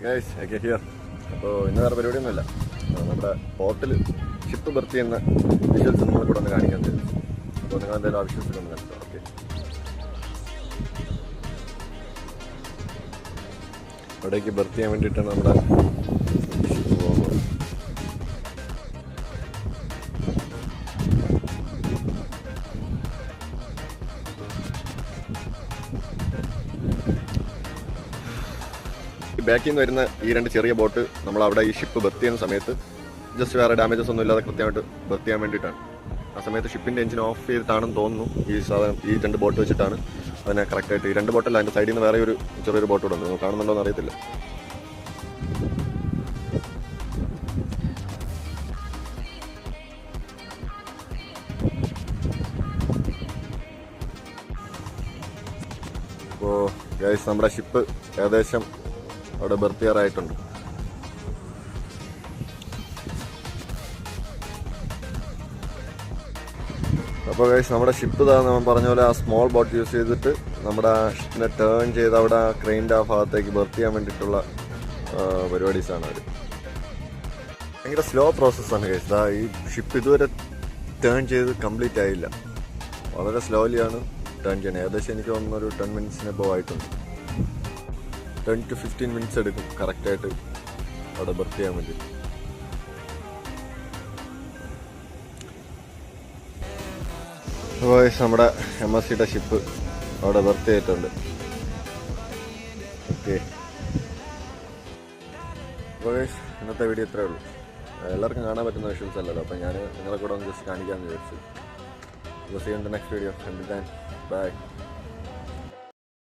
Guys ഒക്കെ here. അപ്പോൾ ഇന്ന് വേറെ പരിപാടിയൊന്നുമില്ല. നമ്മുടെ പോർട്ടിൽ ഷിപ്പ് ബർത്ത് ചെയ്യുന്ന വിഷ്വൽസ് നിങ്ങളെ കൂടെ ഒന്ന് കാണിക്കാൻ തരും. അപ്പോൾ നിങ്ങൾ എന്തായാലും ആ വിഷ്വൽസ് ഒന്ന് കണ്ടോ. ഓക്കെ, അവിടേക്ക് ബർത്ത് ചെയ്യാൻ വേണ്ടിയിട്ടാണ് നമ്മുടെ ഷിപ്പ് പോകുന്നത്. ബാക്കിൽ നിന്ന് വരുന്ന ഈ രണ്ട് ചെറിയ ബോട്ട് നമ്മൾ അവിടെ ഈ ഷിപ്പ് ബർത്ത് ചെയ്യുന്ന സമയത്ത് ജസ്റ്റ് വേറെ ഡാമേജസ് ഒന്നും ഇല്ലാതെ കൃത്യമായിട്ട് ബർത്ത് ചെയ്യാൻ വേണ്ടിയിട്ടാണ്. ആ സമയത്ത് ഷിപ്പിൻ്റെ എഞ്ചിൻ ഓഫ് ചെയ്തിട്ടാണെന്ന് തോന്നുന്നു. ഈ രണ്ട് ബോട്ട് വെച്ചിട്ടാണ് അതിനെ കറക്റ്റായിട്ട്. ഈ രണ്ട് ബോട്ടല്ല, അതിൻ്റെ സൈഡിൽ നിന്ന് വേറെ ഒരു ചെറിയൊരു ബോട്ട് കൂടെ ഉണ്ട്. നിങ്ങൾ കാണുന്നുണ്ടോ എന്ന് അറിയത്തില്ല. അപ്പോൾ ഗൈസ്, നമ്മുടെ ഷിപ്പ് ഏകദേശം അവിടെ ബർത്ത് ചെയ്യാറായിട്ടുണ്ട്. അപ്പോൾ ഗൈസ്, നമ്മുടെ ഷിപ്പ് നമ്മൾ പറഞ്ഞ പോലെ ആ സ്മോൾ ബോട്ട് യൂസ് ചെയ്തിട്ട് നമ്മുടെ ഷിപ്പിനെ ടേൺ ചെയ്ത് അവിടെ ആ ക്രെയിൻ്റെ ആ ഭാഗത്തേക്ക് ബർത്ത് ചെയ്യാൻ വേണ്ടിയിട്ടുള്ള പരിപാടീസാണ് അവർ. ഭയങ്കര സ്ലോ പ്രോസസ്സാണ് ഗൈസ്. ഈ ഷിപ്പ് ഇതുവരെ ടേൺ ചെയ്ത് കംപ്ലീറ്റ് ആയില്ല. വളരെ സ്ലോലിയാണ് ടേൺ ചെയ്യുന്നത്. ഏകദേശം എനിക്ക് തോന്നുന്ന ഒരു 10 മിനിറ്റ്സിന് എബോവ് ആയിട്ടുണ്ട്. 10 to 15 മിനിറ്റ്സ് എടുക്കും കറക്റ്റായിട്ട് അവിടെ ബർത്ത് ചെയ്യാൻ വേണ്ടി. അപ്പോൾ നമ്മുടെ MSCയുടെ ഷിപ്പ് അവിടെ ബർത്ത് ചെയ്തിട്ടുണ്ട്. ഓക്കെ, അപ്പോൾ ഇന്നത്തെ വീഡിയോ ഇത്രയേ ഉള്ളൂ. എല്ലാവർക്കും കാണാൻ പറ്റുന്ന വിഷ്വൽസ് അല്ലല്ലോ, അപ്പോൾ ഞാൻ നിങ്ങളെ കൂടെ ഒന്ന് ജസ്റ്റ് കാണിക്കാമെന്ന് വിചാരിച്ചു. See you in the next video. Until then, bye.